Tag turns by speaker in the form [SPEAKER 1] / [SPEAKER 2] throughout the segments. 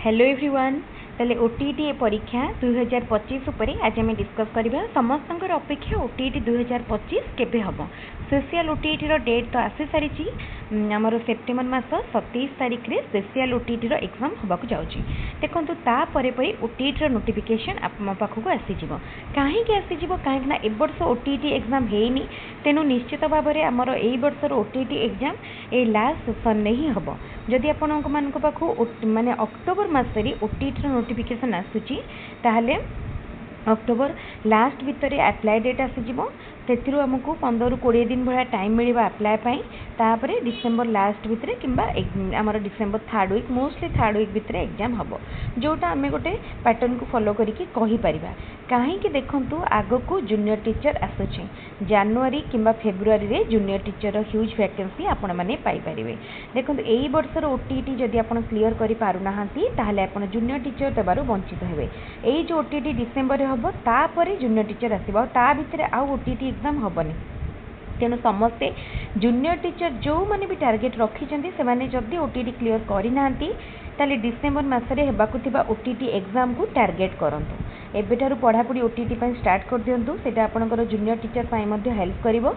[SPEAKER 1] Hello everyone ताले OTT परीक्षा 2025 उपरे आज आम डिस्कस करबा समस्त अपेक्षा ओटीटी 2025 केबे हम स्पेशल ओटीटी रो डेट तो आसी सारी आमर सेप्टेम्बर मास 27 तारिख रे स्पेशल ओटीटी रो एग्जाम होबाकू जाउची देखंतु ता परे परे ओटीटी रो नोटिफिकेशन आपन पाखकू आसी जिवो काहे के आसी जिवो काहे ना ए वर्ष ओटीटी एग्जाम हेनी तेनु निश्चित भाव में आमर ए वर्ष OTT exam A last session ने ही हम जदि आपण मानक पाखु माने अक्टोबर मासरी ओटीटी नोटिफिकेशन आसुची ताहले अक्टोबर लास्ट भितर अप्लाई डेट आसीजिवो तेथिरु हमकु 15-20 दिन भला टाइम मिलिबा अप्लाई पई तापरे डिसेंबर लास्ट भितर किंबा हमर December third week mostly third week भितर एग्जाम हबो जोटा हमें गोटे पैटर्न को फॉलो करिकि कहि परिबा काहे कि देखंतु आगो को जूनियर टीचर आसुची जनवरी किंबा फेब्रुआरी रे जूनियर टीचर ह्यूज वैकेंसी आपण माने पाई परिबे देखंतु एई वर्षर ओटीटी जदि आपण क्लियर करि पारु नाहंती ताहले आपण जूनियर टीचर देबारु वंचित हेबे एई जो ओटीटी डिसेंबर रे हबो तापरे जूनियर टीचर आसीबो ता भितर आ ओटीटी एग्जाम हबनी तेणु समस्ते जूनियर टीचर जो मैंने भी टार्गेट रखी से माने जदि ओटीटी क्लियर करना ताले डिसेंबर मासरे हेबाकु थिबा ओटीटी एग्जाम को टार्गेट करंतु एबेठारु पढ़ापढ़ी ओटीटी स्टार्ट कर दिंतु से आपंकर जूनियर टीचर हेल्प करिवो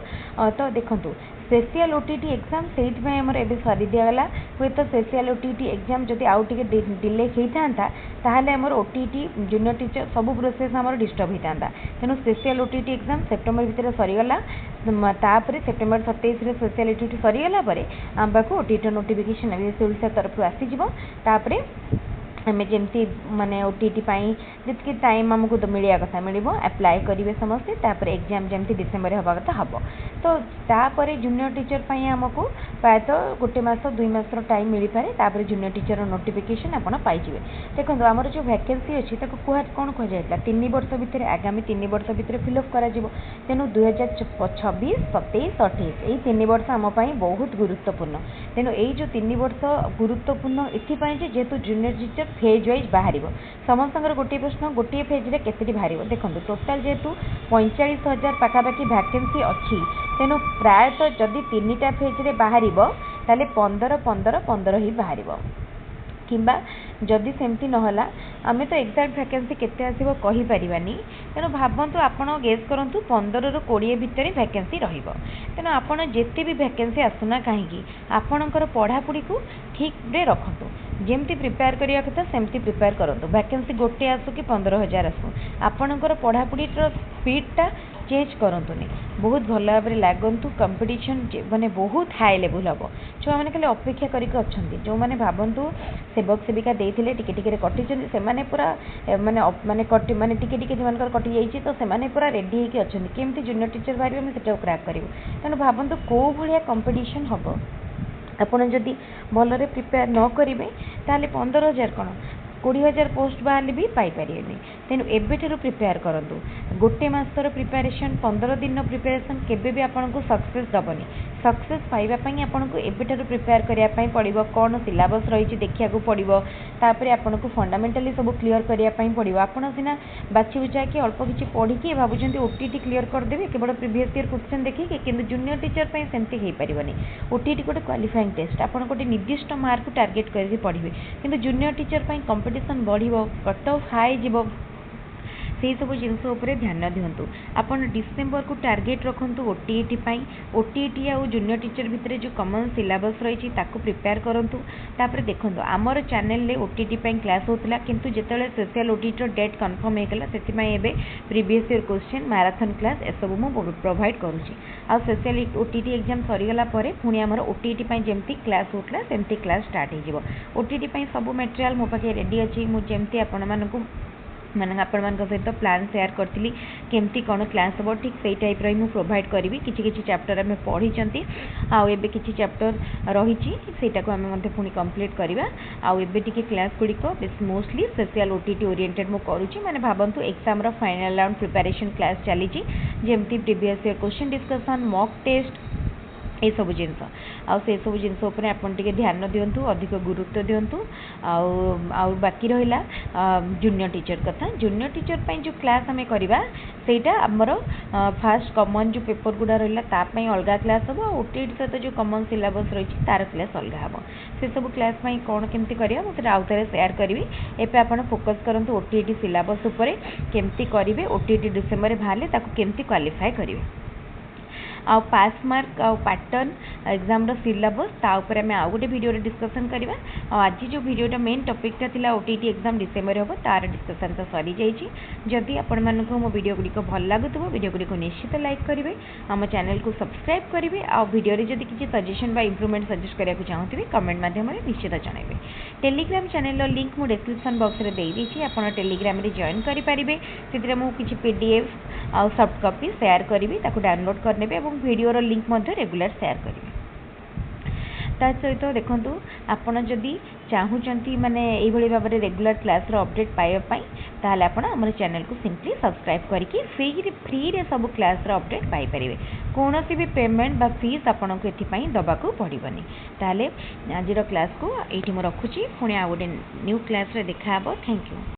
[SPEAKER 1] तो देखंतु स्पेशल ओटीटी एग्जाम से एवं सरी दिगला हे तो स्पेशल ओटीटी एग्जाम जदि आउ टे डिले होता ताहले हमर ओटीटी जूनियर टीचर सब प्रोसेस हमर डिस्टर्ब होता तेणु स्पेशल ओटीटी एग्जाम सेप्टेम्बर भितर सरीगला तापर सेप्टेम्बर 27 स्पेशल ओटीटी सरीगला आम पाक ओटीटी नोटिफिकेशन ओडिशा तरफ आसीजिवो तापरे आम जमी माने ओटीटी जी टाइम आमको मिलिया कथा मिल अप्लाई करेंगे समस्ते तापर एग्जाम जमी डिसेम्बर हवा कथा हम तो तापर जूनियर टीचर आमको प्रायतः गोटे मस 2 मास टाइम मिल पाए तापर जूनियर टीचर नोटिफिकेशन आपड़ पाइबे देखो आमर जो वैकेंसी अच्छी कौन कहुला 3 वर्ष भितर आगामी 3 वर्ष भितर फिलअप कर तेणु 2026, 27, 28 यही 3 वर्ष आम बहुत गुरुत्वपूर्ण तेणु यही जो 3 वर्ष गुरुत्वपूर्ण ये जेहेतु जूनियर टीचर फेज वाइज बाहर समस्त गोटे प्रश्न गोटे फेज रे केते बाहर देखो टोटाल जेहेतु 45,000 पाखापाखि वैकेंसी अच्छी तेणु प्रायतः जदि 3टा फेज रे बाहर ताले 15 ही बाहर किंबा जदि सेमती नहला आमे तो एक्जाक्ट वैकेंसी केते आसीबो कहि परिबानी तेणु भावंतु आपण गेस करंतु 15 ରୁ 20 भितर वैकेंसी रहिबो तेणु आपण जेते भी वैकेंसी आसुना काहेकि आपणकर पढ़ापढ़ी को ठीक रे रखतु जेमती प्रिपेयर करिया कथा सेमती प्रिपेयर करंतु वैकेंसी गोटे आसु कि 15,000 आसु आपणकर पढ़ापढ़ी स्पीडटा चेंज करंतुनी बहुत भल भाव में लागंतु कंपटीशन माने बहुत हाई लेवल हम छुआ मैंने खाली अपेक्षा करके अच्छा जो मैंने भावतु सेवक सेविका देते टिके कटि से पूरा माने माने कटि माने टिके जो कटि जाइए तो से पूरा रेडी होकर अच्छा केमती जूनियर टीचर बाहर आम से क्रैक करूँ तेणु भावतु कौ भाया कंपटीशन हम आपड़ जदि भलरे प्रिपेयर न करेंगे ताले 15,000 कौन 20,000 पोस्ट बाहर भी पाइपर तेणु एबेठू प्रिपेयर करूँ गोटे मसर प्रिपेरेसन 15 दिन प्रिपेरेसन केबे भी आपन को सक्सेस दबनी सक्सेस पाइबापी आपन को एबेठू प्रिपेयर करने पड़ो कौन सिलेबस रही देखा पड़ो तापर आपन को फंडामेंटाली सब क्लीयर करने पड़ो आपड़ सीना बाछी बुझा कि अल्प किसी पढ़ी भावुं ओटीटी क्लीयर करदेवे केवल प्रीवियस ईयर क्वेश्चन देखिए कि जूनियर टीचर सेमती हो पारनी ओटीटी गोटे क्वालिफाइंग टेस्ट आपन गोटे निर्दिष्ट मार्क टार्गेट करके पढ़े कि जूनियर टीचर कंपटीशन बढ़ो कट ऑफ हाई जीव से सब जिनस ध्यान दिंतु आपन डिसेम्बर को टार्गेट रखु ओटीटी आउ जूनियर टीचर भितर जो कमन सिलेबस रही प्रिपेयर करूँ तापर देखो आमर चैनल ओटीटी क्लास होता किंतु जिते स्पेशल ओटीटी डेट कन्फर्म होगा से previous year question marathon class एसबू मुझे प्रोवाइड करुँची आ स्पेशल ओटीटी एग्जाम सरीगला पुणी आमर ओटीटी जमती क्लास होता सेमती क्लास स्टार्ट हो ओटीटी सब मटेरियल मो पाखे रेडी अच्छी मुझे आपण मानक मैंने आपण सहित प्लान शेयर करी केमती कौन क्लास हम ठीक से टाइप मुझे प्रोवाइड करी किसी चैप्टर आम पढ़ी आए कि चैप्टर रही को आम पुणी कम्प्लीट करवा आउ एबे क्लास गुड़िक मोस्टली स्पेशल ओटीटी ओरिएंटेड मु करुँची मैंने भावतु exam final round preparation class चली जमती previous year question discussion mock test ये सब जिनस आउ से सब जिनस उपरे आपण टिके ध्यान दिंतु अधिक गुरुत्व दिंतु आउ बाकी रहिला जूनियर टीचर कथा जूनियर टीचर पई जो क्लास आमे करबा सेटा हमर फास्ट कॉमन जो पेपर गुडा रहिला ता पई अलगा क्लास हबो ओटीटी सहित जो कॉमन सिलेबस रही तार क्लास अलगा हबो से सब क्लास पई कोन केमती करिया मते आउ तारे शेयर करबी एपे आपण फोकस करंतु ओटीटी सिलेबस उपरे केमती करिवे ओटीटी डिसेंबर रे भाले ताको केमती क्वालिफाई करिवे आउ पास मार्क आउ पैटर्न एग्जाम रो सिलेबस ता ऊपर आम आउ गोटे वीडियो डिस्कसन करबा आज जो वीडियोटा मेन टॉपिकटा थिला ओटीटी एग्जाम डिसेंबर होबो तार डिस्कसन तो सरी जाइछि जदि आपण मानको मो वीडियो गुडी को भल लागुतबो वीडियो गुडी को निश्चित लाइक करिवे हम चैनल को सब्सक्राइब करिवे आ वीडियो रे जदि किछि सजेशन बा इंप्रूवमेंट सजेस्ट करिया को चाहथिबे कमेंट माध्यम रे निश्चित जणाइबे टेलीग्राम चैनल रो लिंक मो डिस्क्रिप्शन बॉक्स रे देई दिछि आपण टेलीग्राम रे जॉइन करि परिबे सेतिरे मो किछि पीडीएफ आ सॉफ्ट कॉपी शेयर करिवि ताको डाउनलोड करनेबे एवं वीडियो लिंक मध्य रेगुलर शेयर करेंगे ता सहित देखो आपड़ जदि चाहूँगी माने यही भाव में रेगुलर क्लास अपडेट पाइबापी ताहले आपण आम चैनल को सिंपली सब्सक्राइब करके फ्री रे सब क्लास अपडेट पाइपर कौन भी पेमेंट बा फीस आपन को ये दबाक पड़ोनी ताहले आज क्लास को ये रखुची पुणी आ गोटे न्यू क्लास रे देखा थैंक यू।